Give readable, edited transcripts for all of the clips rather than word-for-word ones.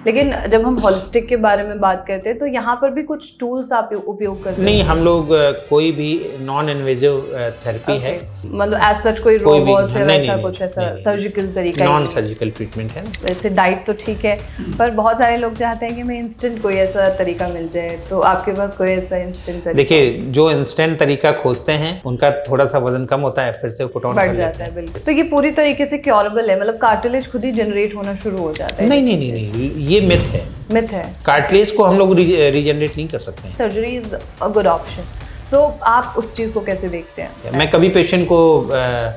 लेकिन जब हम होलिस्टिक के बारे में बात करते हैं तो यहाँ पर भी कुछ टूल्स आप उपयोग करते हैं? नहीं, हम लोग कोई भी नॉन इन्वेजिव थेरेपी है, मतलब एज सच कोई रोबोट से वैसा कुछ ऐसा सर्जिकल तरीका, नॉन सर्जिकल ट्रीटमेंट है। वैसे डाइट तो ठीक है, पर बहुत सारे लोग चाहते हैं कि मैं इंस्टेंट कोई ऐसा तरीका मिल जाए, तो आपके पास कोई ऐसा इंस्टेंट तरीका? देखिए, जो इंस्टेंट तरीका खोजते हैं उनका थोड़ा सा वजन कम होता है, फिर से पुट ऑन बढ़ जाता है। बिल्कुल। तो ये पूरी तरीके से क्योरेबल है, मतलब कार्टिलेज खुद ही जनरेट होना शुरू हो जाता है? नहीं, ये मिथ है। मिथ है, कार्टिलेज को हम लोग रीजनरेट नहीं कर सकते हैं। Surgery is a good option. तो आप उस चीज को कैसे देखते हैं? मैं कभी पेशेंट को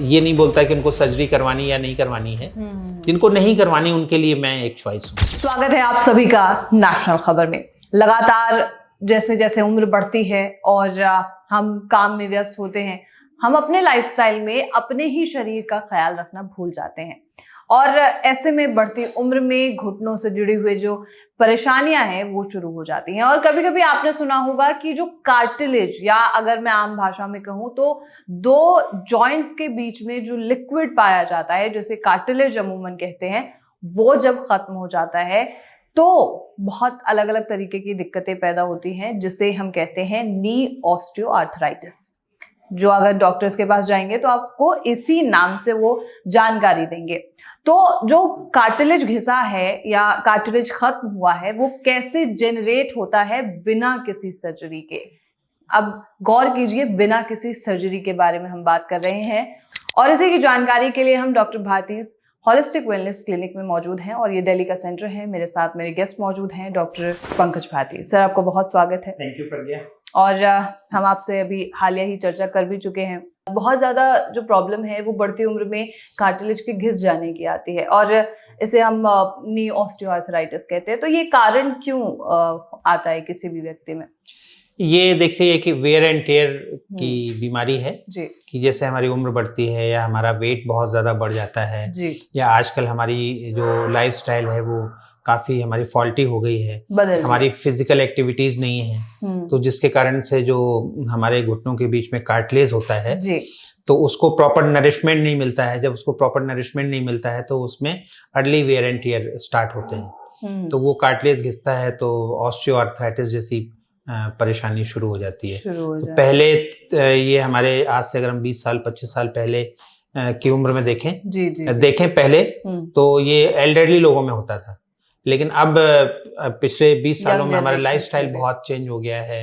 ये नहीं बोलता कि उनको सर्जरी करवानी या नहीं करवानी है। जिनको नहीं करवानी उनके लिए मैं एक चॉइस हूँ। स्वागत है आप सभी का नेशनल खबर में। लगातार जैसे जैसे उम्र बढ़ती है और हम काम में व्यस्त होते हैं, हम अपने लाइफस्टाइल में अपने ही शरीर का ख्याल रखना भूल जाते हैं, और ऐसे में बढ़ती उम्र में घुटनों से जुड़ी हुई जो परेशानियां हैं वो शुरू हो जाती हैं। और कभी कभी आपने सुना होगा कि जो कार्टिलेज, या अगर मैं आम भाषा में कहूँ तो दो जॉइंट्स के बीच में जो लिक्विड पाया जाता है, जिसे कार्टिलेज अमूमन कहते हैं, वो जब खत्म हो जाता है तो बहुत अलग अलग तरीके की दिक्कतें पैदा होती हैं, जिसे हम कहते हैं नी ऑस्टियोआर्थराइटिस, जो अगर डॉक्टर्स के पास जाएंगे तो आपको इसी नाम से वो जानकारी देंगे। तो जो कार्टिलेज घिसा है या कार्टिलेज खत्म हुआ है, वो कैसे जनरेट होता है बिना किसी सर्जरी के? अब गौर कीजिए, बिना किसी सर्जरी के बारे में हम बात कर रहे हैं, और इसी की जानकारी के लिए हम डॉक्टर भारतीज होलिस्टिक वेलनेस क्लिनिक में मौजूद हैं, और ये दिल्ली का सेंटर है। मेरे साथ मेरे गेस्ट मौजूद हैं, डॉक्टर पंकज भारती। सर, आपको बहुत स्वागत है। थैंक यू प्रज्ञा। और हम आपसे अभी हालिया ही चर्चा कर भी चुके हैं। बहुत ज़्यादा जो प्रॉब्लम है वो बढ़ती उम्र में कार्टिलेज के घिस जाने की आती है, और इसे हम नी ऑस्टियोआर्थराइटिस कहते हैं। तो ये कारण क्यों आता है किसी भी व्यक्ति में? ये देखिए कि वेयर एंड टेयर की बीमारी है जी। कि जैसे हमारी उम्र बढ़ती है या हमारा वेट बहुत ज़्यादा बढ़ जाता है जी। या आजकल हमारी जो लाइफस्टाइल है वो काफ़ी हमारी फॉल्टी हो गई है, हमारी फिजिकल एक्टिविटीज़ नहीं है, तो जिसके कारण से जो हमारे घुटनों के बीच में कार्टिलेज होता है जी, तो उसको प्रॉपर नरिशमेंट नहीं मिलता है। जब उसको प्रॉपर नरिशमेंट नहीं मिलता है तो उसमें early wear and tear start होते हैं, तो वो कार्टिलेज घिसता है तो ऑस्टियोआर्थराइटिस जैसी परेशानी शुरू हो जाती है। तो पहले ये हमारे आज से अगर हम 20 साल 25 साल पहले की उम्र में देखें पहले तो ये एल्डरली लोगों में होता था, लेकिन अब पिछले 20 सालों में हमारा लाइफस्टाइल बहुत चेंज हो गया है।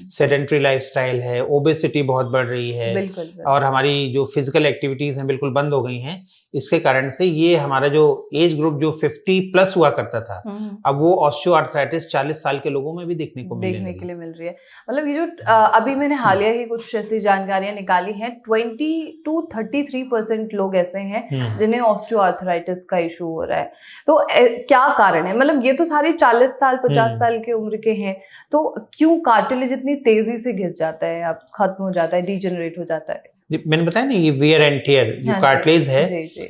सेडेंटरी लाइफस्टाइल है, ओबेसिटी बहुत बढ़ रही है, और हमारी जो फिजिकल एक्टिविटीज हैं बिल्कुल बंद हो गई हैं। इसके कारण से ये हमारा जो एज ग्रुप जो 50 प्लस हुआ करता था, अब वो ऑस्टियोआर्थराइटिस 40 साल के लोगों में भी देखने के लिए मिल रही है। मतलब ये जो अभी मैंने हालिया ही कुछ ऐसी जानकारियां निकाली हैं, 20 to 33% लोग ऐसे हैं जिन्हें ऑस्टियोआर्थराइटिस का इशू हो रहा है। तो क्या कारण है? मतलब ये तो सारे 40 साल 50 साल की उम्र के हैं, तो क्यों कार्टिलेज इतनी तेजी से घिस जाता है, अब खत्म हो जाता है, डीजनरेट हो जाता है? मैंने बताया ना, ये वेयर एंड टियर जो कार्टिलेज है,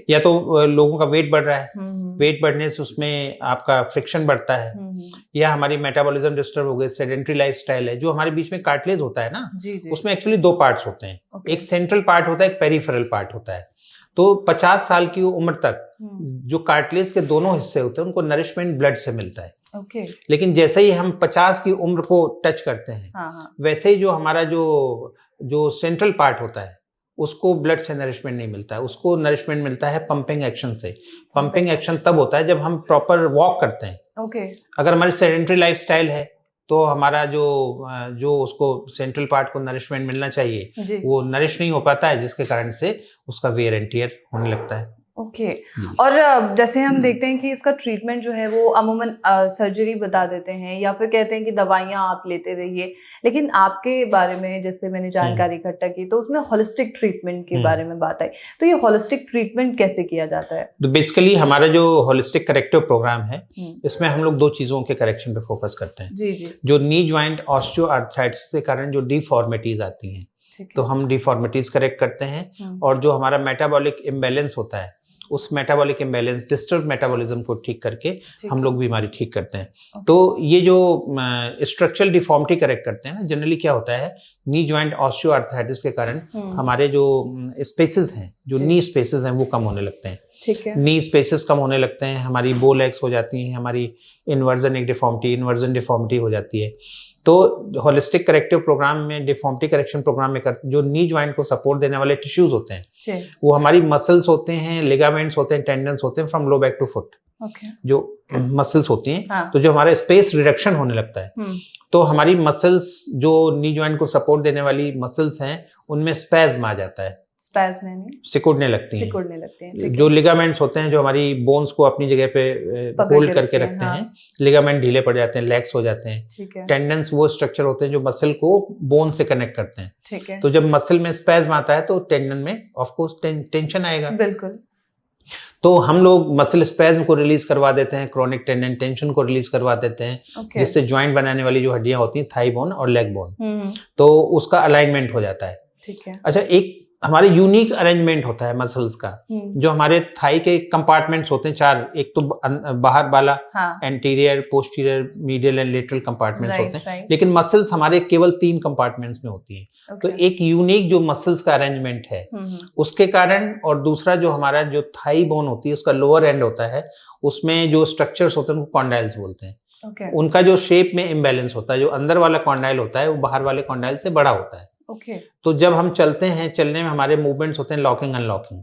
या तो लोगों का वेट बढ़ रहा है, वेट बढ़ने से उसमें आपका फ्रिक्शन बढ़ता है, या हमारी मेटाबॉलिज्म डिस्टर्ब हो गई, सेडेंटरी लाइफस्टाइल है। जो हमारे बीच में कार्टिलेज होता है ना, उसमें एक्चुअली दो पार्ट्स होते हैं, एक सेंट्रल पार्ट होता है, एक पेरिफेरल पार्ट होता है। तो 50 साल की उम्र तक जो कार्टिलेज के दोनों हिस्से होते हैं उनको नरिशमेंट ब्लड से मिलता है। लेकिन जैसे ही हम 50 की उम्र को टच करते हैं, वैसे ही जो हमारा जो सेंट्रल पार्ट होता है उसको ब्लड से नरिशमेंट नहीं मिलता है, उसको नरिशमेंट मिलता है पंपिंग एक्शन से। पंपिंग एक्शन तब होता है जब हम प्रॉपर वॉक करते हैं। अगर हमारी सेडेंटरी लाइफस्टाइल है तो हमारा जो उसको सेंट्रल पार्ट को नरिशमेंट मिलना चाहिए वो नरिश नहीं हो पाता है, जिसके कारण से उसका वेयर एंड टियर होने लगता है। और जैसे हम देखते हैं कि इसका ट्रीटमेंट जो है वो अमूमन सर्जरी बता देते हैं, या फिर कहते हैं कि दवाइयां आप लेते रहिए, लेकिन आपके बारे में जैसे मैंने जानकारी इकट्ठा की तो उसमें होलिस्टिक ट्रीटमेंट के बारे में बात आई। तो ये होलिस्टिक ट्रीटमेंट कैसे किया जाता है? तो बेसिकली हमारा जो होलिस्टिक करेक्टिव प्रोग्राम है, इसमें हम लोग दो चीजों के करेक्शन पे फोकस करते हैं। जी। जो नी ज्वाइंट ऑस्टियोआर्थराइटिस के कारण जो डिफॉर्मिटीज आती हैं, तो हम डिफॉर्मिटीज करेक्ट करते हैं, और जो हमारा मेटाबॉलिक इम्बैलेंस होता है उस मेटाबॉलिक इम्बैलेंस, डिस्टर्ब मेटाबॉलिज्म को ठीक करके हम लोग बीमारी ठीक करते हैं। तो ये जो स्ट्रक्चरल डिफॉर्मिटी करेक्ट करते हैं ना, जनरली क्या होता है, नी ज्वाइंट ऑस्टियोआर्थराइटिस के कारण हमारे जो स्पेसेस हैं जो नी स्पेसेस हैं वो कम होने लगते हैं। ठीक है। नी स्पेसेस कम होने लगते हैं, हमारी बो लेग्स हो जाती हैं, हमारी इन्वर्जन डिफॉर्मिटी हो जाती है। तो होलिस्टिक करेक्टिव प्रोग्राम में, डिफॉर्मिटी करेक्शन प्रोग्राम में जो नी ज्वाइंट को सपोर्ट देने वाले टिश्यूज होते हैं वो हमारी मसल्स होते हैं, लिगामेंट्स होते हैं, टेंडन्स होते हैं from low back to foot. जो मसल्स होती हैं, हाँ। तो जो हमारा स्पेस रिडक्शन होने लगता है, तो हमारी मसल्स जो नी ज्वाइंट को सपोर्ट देने वाली मसल्स हैं उनमें स्पैज्म आ जाता है, सिकुड़ने लगती हैं। जो लिगामेंट्स होते हैं जो हमारी बोन्स को अपनी जगह पे होल्ड करके रखते हैं, लिगामेंट ढीले पड़ जाते हैं, लैक्स हो जाते हैं। टेंडन्स वो स्ट्रक्चर होते हैं जो मसल को बोन से कनेक्ट करते हैं। तो जब मसल में स्पैज्म आता है तो टेंडन में ऑफ कोर्स टेंशन आएगा। बिल्कुल। तो हम लोग मसल स्पैज्म को रिलीज करवा देते हैं, क्रोनिक टेंडन टेंशन को रिलीज करवा देते हैं, जिससे ज्वाइंट बनाने वाली जो हड्डियां होती हैं, थाई बोन और लेग बोन, तो उसका अलाइनमेंट हो जाता है। ठीक है। अच्छा, एक हमारे यूनिक अरेंजमेंट होता है मसल्स का, जो हमारे थाई के कंपार्टमेंट्स होते हैं 4, एक तो बाहर वाला, हाँ। Anterior, posterior, medial and lateral compartments होते हैं, लेकिन मसल्स हमारे केवल 3 कंपार्टमेंट्स में होती हैं। तो एक यूनिक जो मसल्स का अरेंजमेंट है उसके कारण, और दूसरा जो हमारा जो थाई बोन होती है उसका लोअर एंड होता है, उसमें जो स्ट्रक्चर्स होते हैं उनको कॉन्डाइल्स बोलते हैं। उनका जो शेप में इम्बैलेंस होता है, जो अंदर वाला कॉन्डाइल होता है वो बाहर वाले कॉन्डाइल से बड़ा होता है। तो जब हम चलते हैं, चलने में हमारे मूवमेंट्स होते हैं लॉकिंग अनलॉकिंग,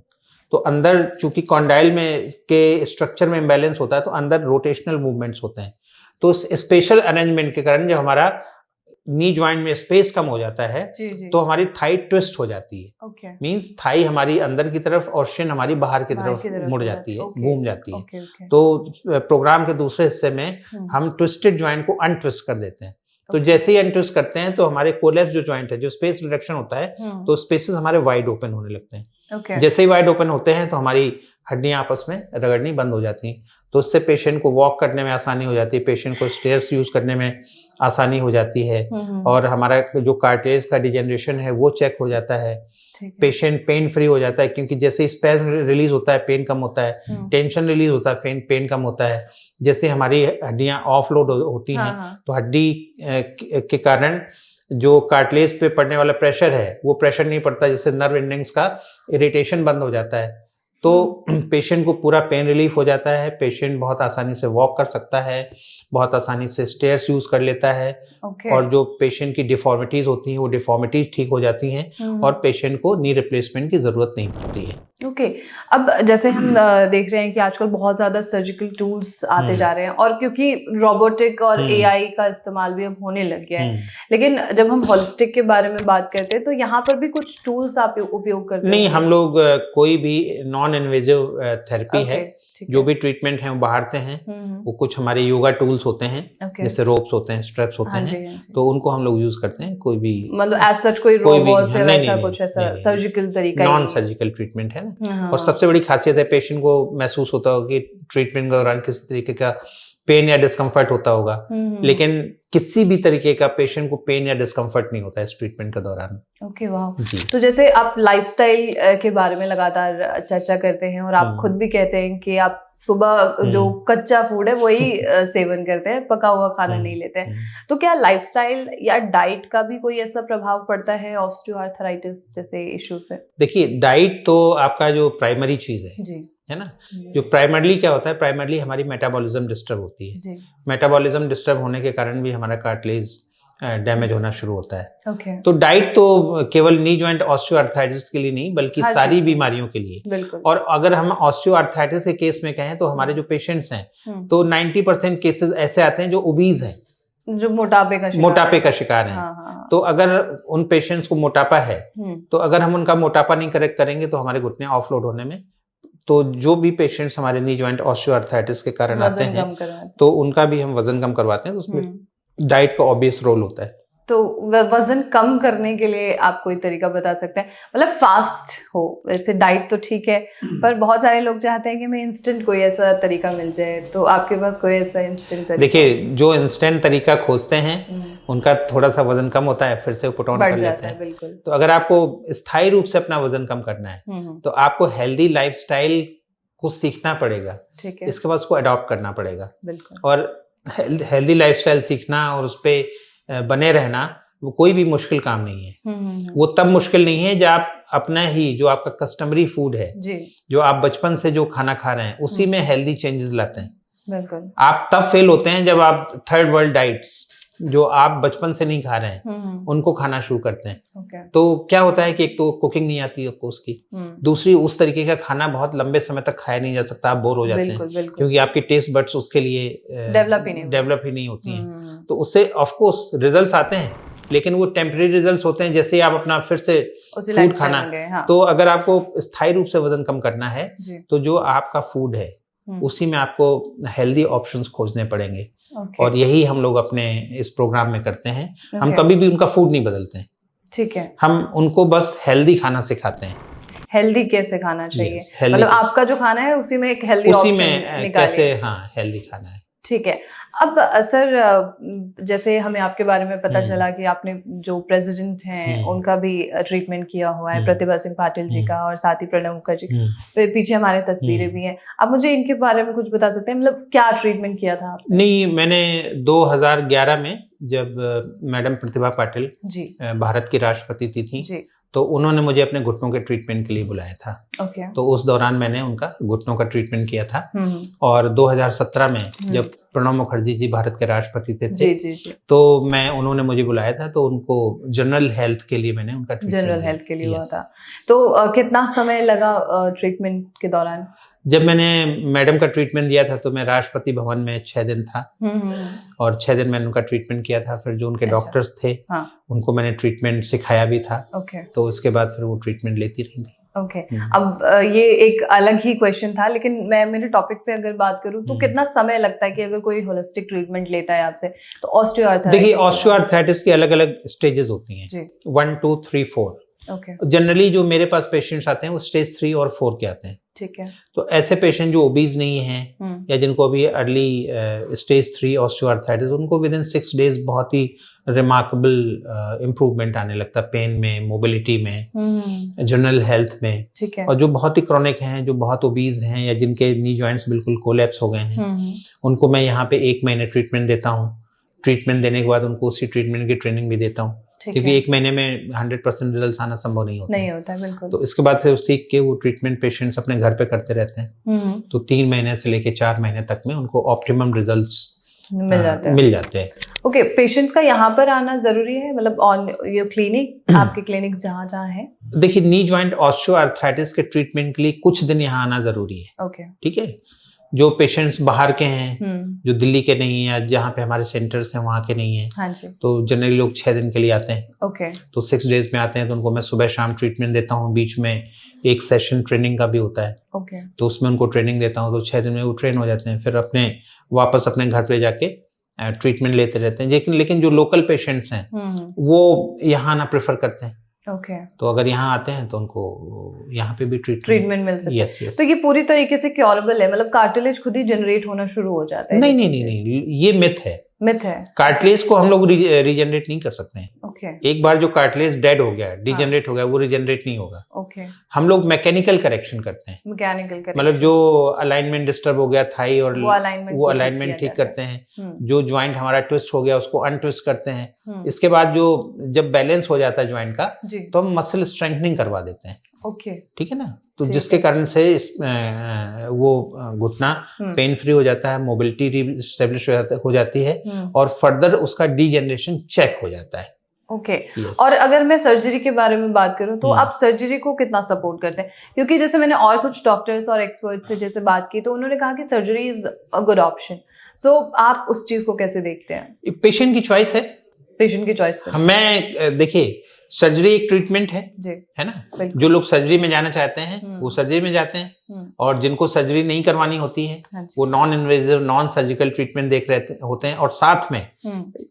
तो अंदर चूंकि कॉन्डाइल में के स्ट्रक्चर में इम्बैलेंस होता है तो अंदर रोटेशनल मूवमेंट्स होते हैं। तो स्पेशल अरेंजमेंट के कारण जब हमारा नी ज्वाइंट में स्पेस कम हो जाता है तो हमारी थाई ट्विस्ट हो जाती है। मींस थाई हमारी अंदर की तरफ और शिन हमारी बाहर की तरफ मुड़ जाती है, घूम जाती है। तो प्रोग्राम के दूसरे हिस्से में हम ट्विस्टेड ज्वाइंट को अनट्विस्ट कर देते हैं। तो जैसे ही अनट्विस्ट करते हैं तो हमारे कोलैप्स जो ज्वाइंट है, जो स्पेस रिडक्शन होता है, तो स्पेसेस हमारे वाइड ओपन होने लगते हैं। जैसे ही वाइड ओपन होते हैं तो हमारी हड्डियां आपस में रगड़नी बंद हो जाती हैं। तो उससे पेशेंट को वॉक करने में आसानी हो जाती है, पेशेंट को स्टेयर्स यूज करने में आसानी हो जाती है, और हमारा जो कार्टिलेज का डिजेनरेशन है वो चेक हो जाता है। पेशेंट पेन फ्री हो जाता है, क्योंकि जैसे स्पैज्म रिलीज होता है पेन कम होता है, टेंशन रिलीज होता है पेन कम होता है। जैसे हमारी हड्डियां ऑफलोड होती हैं, तो हड्डी के कारण जो कार्टिलेज पे पड़ने वाला प्रेशर है वो प्रेशर नहीं पड़ता, जिससे नर्व एंडिंग्स का इरिटेशन बंद हो जाता है। तो पेशेंट को पूरा पेन रिलीफ हो जाता है, पेशेंट बहुत आसानी से वॉक कर सकता है, बहुत आसानी से स्टेयर्स यूज कर लेता है, और जो पेशेंट की डिफॉर्मिटीज होती हैं वो डिफॉर्मिटीज ठीक हो जाती हैं, और पेशेंट को नी रिप्लेसमेंट की जरूरत नहीं पड़ती है। अब जैसे हम देख रहे हैं कि आजकल बहुत ज्यादा सर्जिकल टूल्स आते जा रहे हैं, और क्योंकि रोबोटिक और एआई का इस्तेमाल भी अब होने लग गया है, लेकिन जब हम होलिस्टिक के बारे में बात करते हैं तो यहाँ पर भी कुछ टूल्स आप उपयोग करते हैं? नहीं, हम लोग कोई भी नॉन इन्वेजिव थेरेपी है, जो भी ट्रीटमेंट है वो बाहर से हैं। वो कुछ हमारे योगा टूल्स होते हैं, जैसे रोप्स होते हैं, स्ट्रेप्स होते हैं, तो उनको हम लोग यूज करते हैं। कोई भी मतलब एज सच कोई रोबोट से वैसा कुछ ऐसा सर्जिकल तरीका, नॉन सर्जिकल ट्रीटमेंट है ना। और सबसे बड़ी खासियत है, पेशेंट को महसूस होता होगा कि ट्रीटमेंट के दौरान किसी तरीके का पेन या डिस्कम्फर्ट होता होगा, लेकिन किसी भी तरीके का पेशेंट को पेन या डिस्कम्फर्ट नहीं होता है इस ट्रीटमेंट के दौरान। वाह। तो जैसे आप लाइफस्टाइल के बारे में लगातार चर्चा करते हैं, और आप खुद भी कहते हैं कि आप सुबह जो कच्चा फूड है वही सेवन करते हैं, पका हुआ खाना नहीं लेते हैं। तो क्या लाइफस्टाइल या डाइट का भी कोई ऐसा प्रभाव पड़ता है ऑस्टियोआर्थराइटिस जैसे इश्यूज पे? देखिए, डाइट तो आपका जो प्राइमरी चीज है ना। जो प्राइमरली क्या होता है, प्राइमरली हमारी मेटाबॉलिज्म डिस्टर्ब होती है। मेटाबॉलिज्म डिस्टर्ब होने के कारण भी हमारा कार्टिलेज डैमेज होना शुरू होता है। तो डाइट तो केवल नी जॉइंट ऑस्टियोआर्थराइटिस के लिए नहीं, बल्कि सारी बीमारियों के लिए। और अगर हम ऑस्टियोआर्थराइटिस के केस में कहें तो हमारे जो पेशेंट्स हैं, तो 90% केसेस ऐसे आते हैं जो ओबीज हैं, जो मोटापे का शिकार हैं। तो अगर उन पेशेंट्स को मोटापा है, तो अगर हम उनका मोटापा नहीं करेक्ट करेंगे तो हमारे घुटने ऑफलोड होने में, तो जो भी पेशेंट्स हमारे नी जॉइंट ऑस्टियोआर्थराइटिस के कारण आते हैं, तो उनका भी हम वजन कम करवाते हैं। तो उसमें डाइट का ऑब्वियस रोल होता है। तो वजन कम करने के लिए आप कोई तरीका बता सकते हैं? मतलब फास्ट हो, वैसे डाइट तो ठीक है, पर बहुत सारे लोग चाहते हैं कि मैं इंस्टेंट कोई ऐसा तरीका मिल जाए, तो आपके पास कोई ऐसा इंस्टेंट तरीका? देखिए, जो इंस्टेंट तरीका खोजते हैं उनका थोड़ा सा वजन कम होता है, फिर से पुट ऑन कर लेते हैं। बिल्कुल। तो अगर आपको स्थायी रूप से अपना वजन कम करना है तो आपको हेल्दी लाइफस्टाइल को सीखना पड़ेगा, ठीक है, इसके बाद उसको अडॉप्ट करना पड़ेगा। बिल्कुल। और हेल्दी लाइफस्टाइल सीखना और उस पे बने रहना वो कोई भी मुश्किल काम नहीं है। वो तब मुश्किल नहीं है जब आप अपना ही जो आपका कस्टमरी फूड है जी, जो आप बचपन से जो खाना खा रहे हैं उसी में हेल्दी चेंजेस लाते हैं। बिल्कुल। आप तब फेल होते हैं जब आप थर्ड वर्ल्ड डाइट्स जो आप बचपन से नहीं खा रहे हैं उनको खाना शुरू करते हैं। तो क्या होता है कि एक तो कुकिंग नहीं आती आपको उसकी, दूसरी उस तरीके का खाना बहुत लंबे समय तक खाया नहीं जा सकता, आप बोर हो जाते हैं क्योंकि आपकी टेस्ट बड्स उसके लिए डेवलप ही नहीं होती हैं। तो उससे ऑफ कोर्स रिजल्ट्स आते हैं लेकिन वो टेम्परेरी रिजल्ट्स होते हैं। जैसे आप अपना फिर से फूड खाना, तो अगर आपको स्थायी रूप से वजन कम करना है तो जो आपका फूड है उसी में आपको हेल्दी ऑप्शंस खोजने पड़ेंगे। और यही हम लोग अपने इस प्रोग्राम में करते हैं। हम कभी भी उनका फूड नहीं बदलते हैं, ठीक है, हम उनको बस हेल्दी खाना सिखाते हैं। हेल्दी कैसे खाना चाहिए, मतलब आपका जो खाना है उसी में एक हेल्दी ऑप्शन में कैसे हेल्दी खाना है। ठीक है। अब सर जैसे हमें आपके बारे में पता चला कि आपने जो प्रेसिडेंट हैं उनका भी ट्रीटमेंट किया हुआ है, प्रतिभा सिंह पाटिल जी का, और साथ ही प्रणब मुखर्जी, पीछे हमारे तस्वीरें भी हैं। आप मुझे इनके बारे में कुछ बता सकते हैं, मतलब क्या ट्रीटमेंट किया था आपने? नहीं, मैंने 2011 में जब मैडम प्रतिभा पाटिल जी भारत की राष्ट्रपति थी जी, तो उन्होंने मुझे अपने घुटनों के ट्रीटमेंट के लिए बुलाया था। तो उस दौरान मैंने उनका घुटनों का ट्रीटमेंट किया था। और 2017 में जब प्रणब मुखर्जी जी भारत के राष्ट्रपति थे जी, तो उन्होंने मुझे बुलाया था, तो उनको जनरल हेल्थ के लिए मैंने उनका जनरल हेल्थ के लिए हुआ था। तो कितना समय लगा ट्रीटमेंट के दौरान? जब मैंने मैडम का ट्रीटमेंट दिया था तो मैं राष्ट्रपति भवन में 6 दिन था और 6 दिन मैंने उनका ट्रीटमेंट किया था। फिर जो उनके डॉक्टर्स थे उनको मैंने ट्रीटमेंट सिखाया भी था। तो उसके बाद फिर वो ट्रीटमेंट लेती रही थी। अब ये एक अलग ही क्वेश्चन था, लेकिन मैं मेरे टॉपिक पे अगर बात करूं तो कितना समय लगता है कि अगर कोई होलिस्टिक ट्रीटमेंट लेता है आपसे तो ऑस्टियोआर्थराइटिस? देखिए, ऑस्टियोआर्थराइटिस की अलग अलग स्टेजेस होती हैं, 1 2 3 4। जनरली जो मेरे पास पेशेंट्स आते हैं वो स्टेज 3 और 4 के आते हैं। ठीक है। तो ऐसे पेशेंट जो ओबीज नहीं हैं या जिनको अभी अर्ली स्टेज 3 ऑस्टियोआर्थराइटिस, उनको विद इन 6 डेज बहुत ही रिमार्केबल इम्प्रूवमेंट आने लगता है, पेन में, मोबिलिटी में, जनरल हेल्थ में। ठीक है। और जो बहुत ही क्रॉनिक हैं, जो बहुत ओबीज हैं या जिनके नी जॉइंट्स बिल्कुल कोलैप्स हो गए हैं, उनको मैं यहाँ पे 1 महीने ट्रीटमेंट देता हूँ। ट्रीटमेंट देने के बाद उनको उसी ट्रीटमेंट की ट्रेनिंग भी देता हूँ, क्योंकि 1 महीने में 100% रिजल्ट आना संभव नहीं होता है, बिल्कुल। तो इसके बाद फिर सीख के वो ट्रीटमेंट पेशेंट्स अपने घर पे करते रहते हैं। तो 3 महीने से लेके 4 महीने तक में उनको ऑप्टिमम रिजल्ट्स मिल जाते हैं। ओके, पेशेंट्स का यहाँ पर आना जरूरी है, मतलब ऑन योर क्लिनिक, आपके क्लिनिक जहाँ है? देखिए, नी जॉइंट ऑस्टियोआर्थराइटिस के ट्रीटमेंट के लिए कुछ दिन यहाँ आना जरूरी है। ओके, ठीक है। जो पेशेंट्स बाहर के हैं, जो दिल्ली के नहीं है, जहाँ पे हमारे सेंटर्स हैं वहाँ के नहीं है, हाँ जी, तो जनरली लोग 6 दिन के लिए आते हैं। ओके। तो 6 डेज में आते हैं, तो उनको मैं सुबह शाम ट्रीटमेंट देता हूँ। बीच में एक सेशन ट्रेनिंग का भी होता है, ओके। तो उसमें उनको ट्रेनिंग देता हूँ, तो 6 दिन में वो ट्रेन हो जाते हैं। फिर वापस अपने घर पे जाके ट्रीटमेंट लेते रहते हैं। लेकिन जो लोकल पेशेंट्स हैं वो यहाँ आना प्रेफर करते हैं। ओके। तो अगर यहाँ आते हैं तो उनको यहाँ पे भी ट्रीटमेंट मिल सकता है। यस। तो ये पूरी तरीके से क्योरेबल है, मतलब कार्टिलेज खुद ही जनरेट होना शुरू हो जाता है? नहीं, ये मिथ है। कार्टिलेज को हम लोग रीजनरेट नहीं कर सकते हैं। एक बार जो कार्टिलेज डेड हो गया, डिजनरेट हो गया, वो रीजनरेट नहीं होगा। हम लोग मैकेनिकल करेक्शन करते हैं। मतलब जो अलाइनमेंट डिस्टर्ब हो गया थाई और वो अलाइनमेंट ठीक करते हैं। जो ज्वाइंट हमारा ट्विस्ट हो गया उसको अनट्विस्ट करते हैं। इसके बाद जब बैलेंस हो जाता है ज्वाइंट का, तो हम मसल स्ट्रेंथनिंग करवा देते हैं। ठीक है ना। तो जिसके कारण से वो घुटना पेन फ्री हो जाता है, मोबिलिटी रीस्टेब्लिश हो जाती है और फर्दर उसका डीजेनरेशन चेक हो जाता है। ओके। और अगर मैं सर्जरी के बारे में बात करूं तो आप सर्जरी को कितना सपोर्ट करते हैं? क्योंकि जैसे मैंने और कुछ डॉक्टर्स और एक्सपर्ट से जैसे बात की तो उन्होंने कहा कि surgery is a good option. So आप उस चीज को कैसे देखते हैं? पेशेंट की चॉइस है। पेशेंट की चॉइस पर मैं देखिए, सर्जरी एक ट्रीटमेंट है जी, है ना। जो लोग सर्जरी में जाना चाहते हैं वो सर्जरी में जाते हैं, और जिनको सर्जरी नहीं करवानी होती है वो non invasive non surgical treatment देख रहे होते हैं, और साथ में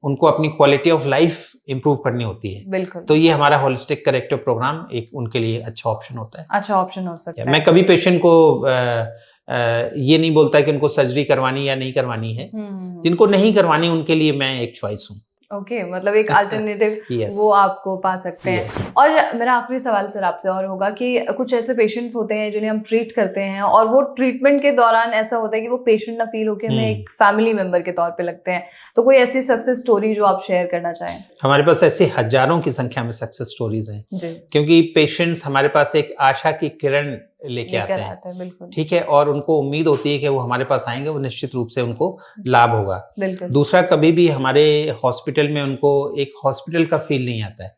उनको अपनी क्वालिटी ऑफ लाइफ इंप्रूव करनी होती है। बिल्कुल। तो ये हमारा होलिस्टिक करेक्टिव प्रोग्राम एक उनके लिए अच्छा ऑप्शन होता है। अच्छा ऑप्शन हो सकता है। मैं कभी पेशेंट को ये नहीं बोलता कि उनको सर्जरी करवानी या नहीं करवानी है। जिनको नहीं करवानी उनके लिए मैं एक चॉइस हूँ। ओके, मतलब एक अल्टरनेटिव वो आपको पा सकते हैं। और मेरा आखिरी सवाल सर आपसे और होगा कि कुछ ऐसे पेशेंट्स होते हैं जिन्हें हम ट्रीट करते हैं और वो ट्रीटमेंट के दौरान ऐसा होता है कि वो पेशेंट ना फील होकर हमें एक फैमिली मेंबर के तौर पे लगते हैं, तो कोई ऐसी सक्सेस स्टोरी जो आप शेयर करना चाहें? हमारे पास ऐसी हजारों की संख्या में सक्सेस स्टोरीज हैं, क्योंकि पेशेंट्स हमारे पास एक आशा की किरण लेके आते हैं, बिल्कुल ठीक है, और उनको उम्मीद होती है कि वो हमारे पास आएंगे, वो निश्चित रूप से उनको लाभ होगा। दूसरा, कभी भी हमारे हॉस्पिटल में उनको एक हॉस्पिटल का फील नहीं आता है,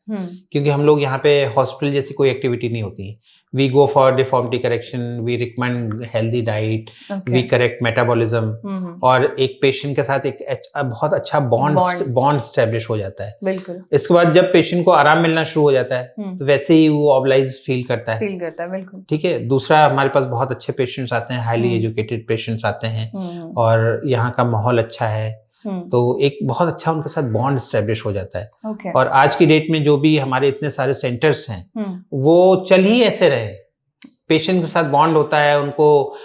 क्योंकि हम लोग यहाँ पे हॉस्पिटल जैसी कोई एक्टिविटी नहीं होती। We go for deformity correction, we recommend healthy diet, we correct metabolism, और एक पेशेंट के साथ एक बहुत अच्छा बॉन्ड स्टैब्लिश हो जाता है। बिल्कुल। इसके बाद जब पेशेंट को आराम मिलना शुरू हो जाता है तो वैसे ही वो ऑब्लाइज फील करता है। बिल्कुल। ठीक है। दूसरा, हमारे पास बहुत अच्छे पेशेंट्स आते हैं, हाईली एजुकेटेड पेशेंट्स आते हैं, और यहाँ का माहौल अच्छा है, तो एक बहुत अच्छा उनके साथ बॉन्ड स्टैब्लिश हो जाता है। और आज की डेट में जो भी हमारे इतने सारे सेंटर्स हैं वो चल ही ऐसे रहे, पेशेंट के साथ बॉन्ड होता है, उनको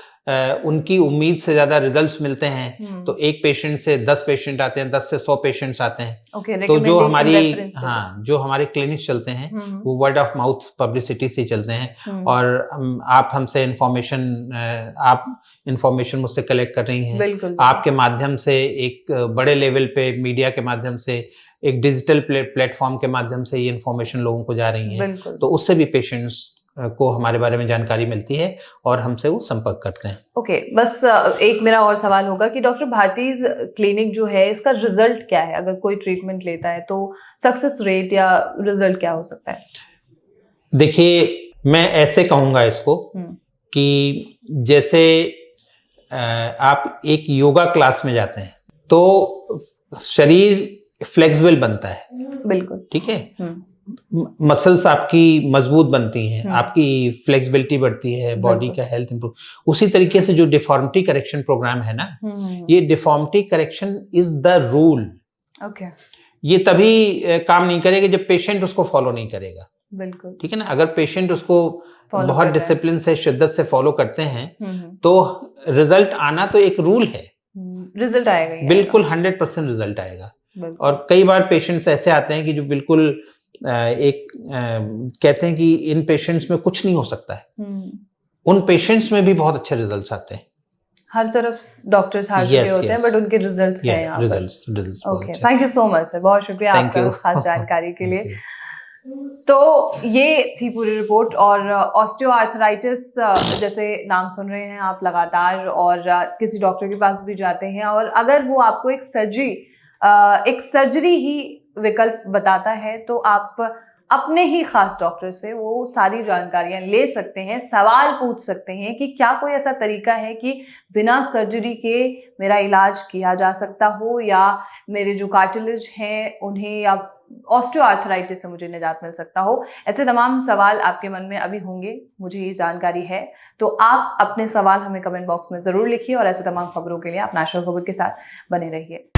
उनकी उम्मीद से ज्यादा रिजल्ट्स मिलते हैं। तो एक पेशेंट से 10 पेशेंट आते हैं, 10 से 100 पेशेंट्स आते हैं। तो जो हमारे क्लिनिक्स चलते हैं वो वर्ड ऑफ माउथ पब्लिसिटी से चलते हैं। और आप हमसे आप इंफॉर्मेशन मुझसे कलेक्ट कर रही हैं, आपके माध्यम से एक बड़े लेवल पे मीडिया के माध्यम से, एक डिजिटल प्लेटफॉर्म के माध्यम से ये इन्फॉर्मेशन लोगों को जा रही है, तो उससे भी पेशेंट्स को हमारे बारे में जानकारी मिलती है और हमसे वो संपर्क करते हैं। ओके, बस एक मेरा और सवाल होगा कि डॉक्टर भारतीज क्लिनिक जो है, इसका रिजल्ट क्या है? अगर कोई ट्रीटमेंट लेता है तो सक्सेस रेट या रिजल्ट क्या हो सकता है? देखिए, मैं ऐसे कहूंगा इसको कि जैसे आप एक योगा क्लास में जाते हैं तो शरीर फ्लेक्सिबल बनता है, बिल्कुल, ठीक है, मसल्स आपकी मजबूत बनती हैं, आपकी फ्लेक्सिबिलिटी बढ़ती है, बॉडी का हेल्थ इंप्रूव। उसी तरीके से जो डिफॉर्मिटी करेक्शन प्रोग्राम है ना, ये deformity correction is the rule. Okay, ये तभी काम नहीं करेगा जब पेशेंट उसको फॉलो नहीं करेगा। बिल्कुल, ठीक है ना। अगर पेशेंट उसको बहुत डिसिप्लिन से, शिद्दत से फॉलो करते हैं तो रिजल्ट आना तो एक रूल है, रिजल्ट आएगा, बिल्कुल 100% रिजल्ट आएगा। और कई बार पेशेंट्स ऐसे आते हैं कि जो बिल्कुल कहते हैं कि इन पेशेंट्स में कुछ नहीं हो सकता है, उन पेशेंट्स में भी बहुत अच्छे रिजल्ट्स आते हैं। हर तरफ डॉक्टर्स हार चुके होते हैं, बट उनके रिजल्ट्स हैं यहाँ पर। Results. Okay, thank you so much sir, बहुत शुक्रिया आपका खास जानकारी के लिए। तो ये थी पूरी रिपोर्ट। और ऑस्टियोआर्थराइटिस जैसे नाम सुन रहे हैं आप लगातार, और किसी डॉक्टर के पास भी जाते हैं, और अगर वो आपको एक सर्जरी ही विकल्प बताता है तो आप अपने ही खास डॉक्टर से वो सारी जानकारियां ले सकते हैं, सवाल पूछ सकते हैं कि क्या कोई ऐसा तरीका है कि बिना सर्जरी के मेरा इलाज किया जा सकता हो, या मेरे जो कार्टिलेज हैं उन्हें, या ऑस्टियोआर्थराइटिस से मुझे निजात मिल सकता हो। ऐसे तमाम सवाल आपके मन में अभी होंगे, मुझे ये जानकारी है। तो आप अपने सवाल हमें कमेंट बॉक्स में जरूर लिखिए, और ऐसे तमाम खबरों के लिए आप नेशनल खबर के साथ बने रहिए।